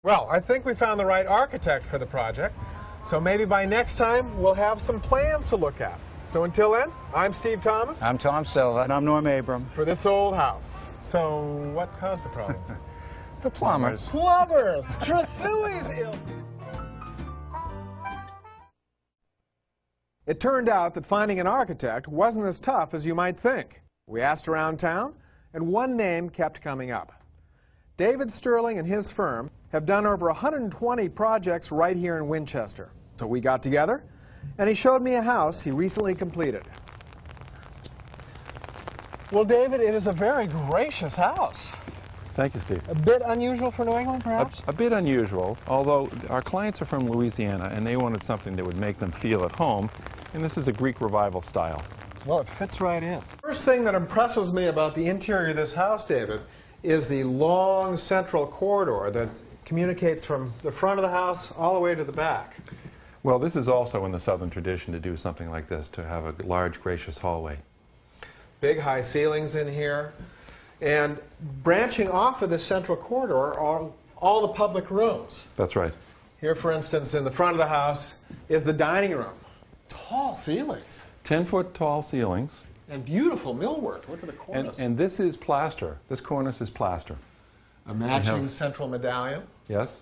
Well, I think we found the right architect for the project, so maybe by next time we'll have some plans to look at. So until then, I'm Steve Thomas. I'm Tom Silva. And I'm Norm Abram. For this old house. So what caused the problem? The plumbers. Plumbers! Trethewey's ill. It turned out that finding an architect wasn't as tough as you might think. We asked around town, and one name kept coming up. David Stirling and his firm have done over 120 projects right here in Winchester. So we got together, and he showed me a house he recently completed. Well, David, it is a very gracious house. Thank you, Steve. A bit unusual for New England, perhaps? A bit unusual, although our clients are from Louisiana, and they wanted something that would make them feel at home, and this is a Greek Revival style. Well, it fits right in. First thing that impresses me about the interior of this house, David, is the long central corridor that communicates from the front of the house all the way to the back. Well, this is also in the Southern tradition to do something like this, to have a large, gracious hallway. Big high ceilings in here. And branching off of this central corridor are all the public rooms. That's right. Here, for instance, in the front of the house is the dining room. Tall ceilings. 10-foot tall ceilings. And beautiful millwork. Look at the cornice. And this is plaster. This cornice is plaster. A matching central medallion. Yes.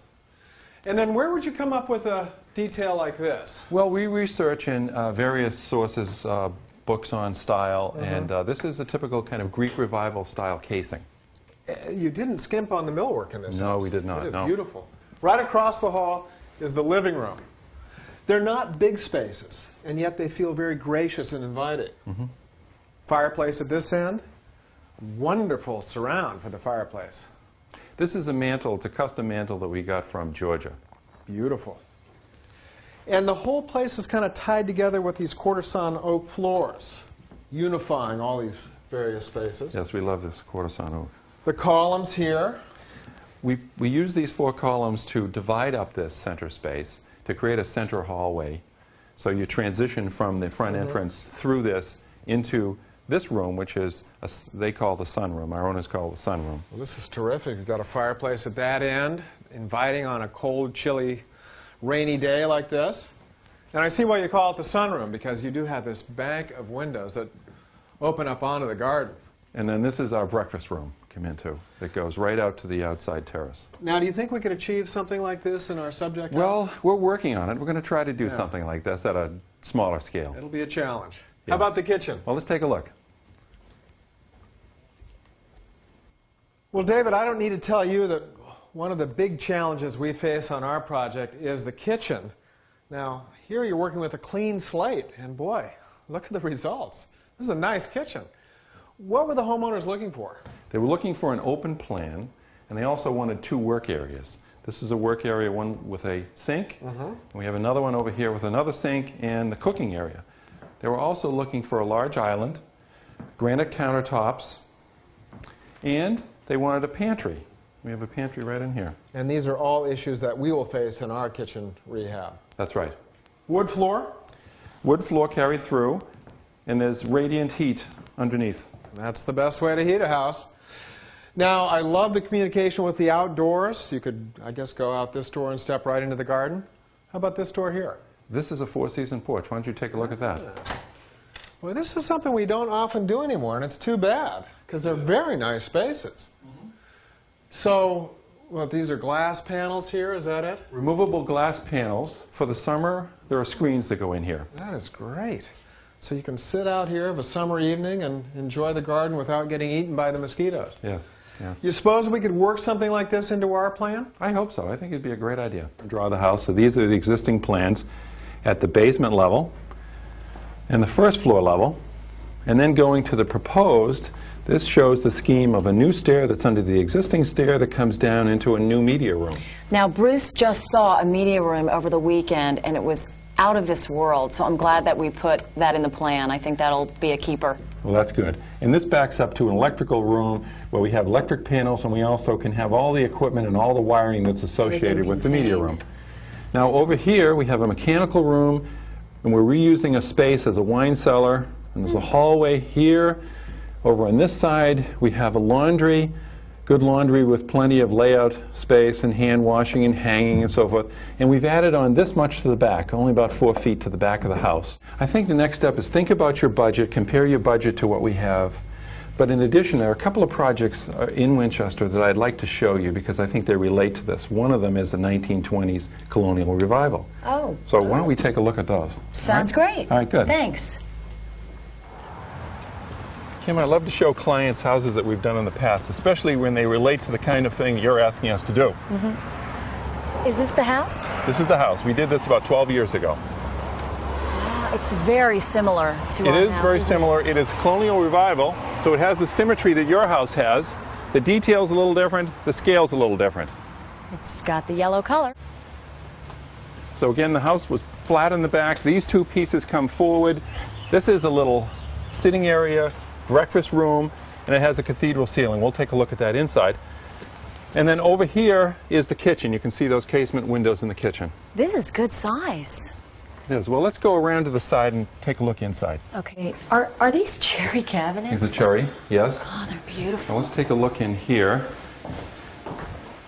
And then where would you come up with a detail like this? Well, we research in various sources, books on style, and this is a typical kind of Greek Revival style casing. You didn't skimp on the millwork in this house. No, we did not. It is no. beautiful. Right across the hall is the living room. They're not big spaces, and yet they feel very gracious and inviting. Fireplace at this end. Wonderful surround for the fireplace. This is a mantle. It's a custom mantle that we got from Georgia. Beautiful. And the whole place is kind of tied together with these quarter-sawn oak floors, unifying all these various spaces. Yes, we love this quarter-sawn oak. The columns here. We use these 4 columns to divide up this center space to create a center hallway. So you transition from the front entrance through this into this room, which is, they call the sunroom. Our owners call it the sunroom. Well, this is terrific. You've got a fireplace at that end, inviting on a cold, chilly, rainy day like this. And I see why you call it the sunroom, because you do have this bank of windows that open up onto the garden. And then this is our breakfast room, come into. It goes right out to the outside terrace. Now, do you think we could achieve something like this in our subject house? Well, we're working on it. We're going to try to do something like this at a smaller scale. It'll be a challenge. Yes. How about the kitchen? Well, let's take a look. Well, David, I don't need to tell you that one of the big challenges we face on our project is the kitchen. Now, here you're working with a clean slate, and boy, look at the results. This is a nice kitchen. What were the homeowners looking for? They were looking for an open plan, and they also wanted 2 work areas. This is a work area, one with a sink, and we have another one over here with another sink and the cooking area. They were also looking for a large island, granite countertops, and they wanted a pantry. We have a pantry right in here. And these are all issues that we will face in our kitchen rehab. That's right. Wood floor? Wood floor carried through, and there's radiant heat underneath. That's the best way to heat a house. Now, I love the communication with the outdoors. You could, I guess, go out this door and step right into the garden. How about this door here? This is a 4-season porch. Why don't you take a look at that? Well, this is something we don't often do anymore, and it's too bad, because they're very nice spaces. So, well, these are glass panels here, is that it? Removable glass panels. For the summer, there are screens that go in here. That is great. So you can sit out here of a summer evening and enjoy the garden without getting eaten by the mosquitoes. Yes, yes. You suppose we could work something like this into our plan? I hope so. I think it'd be a great idea. Draw the house. So these are the existing plans at the basement level and the first floor level. And then going to the proposed, this shows the scheme of a new stair that's under the existing stair that comes down into a new media room. Now, Bruce just saw a media room over the weekend, and it was out of this world, so I'm glad that we put that in the plan. I think that'll be a keeper. Well, that's good. And this backs up to an electrical room where we have electric panels, and we also can have all the equipment and all the wiring that's associated with the media room. Now, over here, we have a mechanical room, and we're reusing a space as a wine cellar, and there's a hallway here. Over on this side, we have a laundry, good laundry with plenty of layout space and hand washing and hanging and so forth. And we've added on this much to the back, only about 4 feet to the back of the house. I think the next step is think about your budget, compare your budget to what we have. But in addition, there are a couple of projects in Winchester that I'd like to show you because I think they relate to this. One of them is the 1920s colonial revival. Oh. So why don't we take a look at those? Sounds great. All right, good. Thanks. Kim, I'd love to show clients houses that we've done in the past, especially when they relate to the kind of thing you're asking us to do. Is this the house? This is the house. We did this about 12 years ago. It's very similar to It our is house, very isn't it? similar. It is colonial revival, so it has the symmetry that your house has. The detail's a little different, the scale's a little different. It's got the yellow color. So again, the house was flat in the back. These two pieces come forward. This is a little sitting area, breakfast room, and it has a cathedral ceiling. We'll take a look at that inside. And then over here is the kitchen. You can see those casement windows in the kitchen. This is good size. It is. Well, let's go around to the side and take a look inside. Okay. Are these cherry cabinets? These are cherry, yes. Oh, they're beautiful. Now let's take a look in here.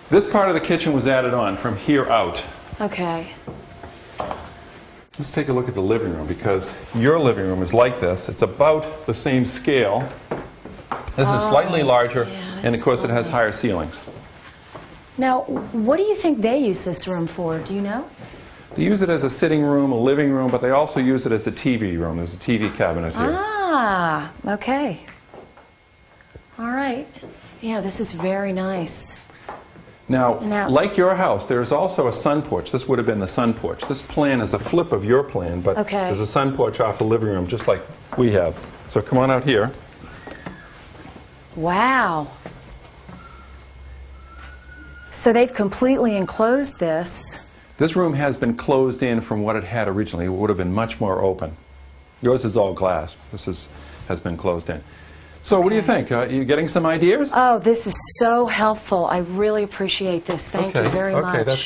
This part of the kitchen was added on from here out. Okay. Let's take a look at the living room because your living room is like this. It's about the same scale. This is slightly larger, and of course it has higher ceilings. Now, what do you think they use this room for? Do you know? They use it as a sitting room, a living room, but they also use it as a TV room. There's a TV cabinet here. Ah, okay. All right. Yeah, this is very nice. Now, Now- like your house, there's also a sun porch. This would have been the sun porch. This plan is a flip of your plan, but Okay. there's a sun porch off the living room, just like we have. So come on out here. Wow. So they've completely enclosed this. This room has been closed in from what it had originally. It would have been much more open. Yours is all glass. This has been closed in. So what do you think? You getting some ideas? Oh, this is so helpful. I really appreciate this. Thank you very much. Okay, that's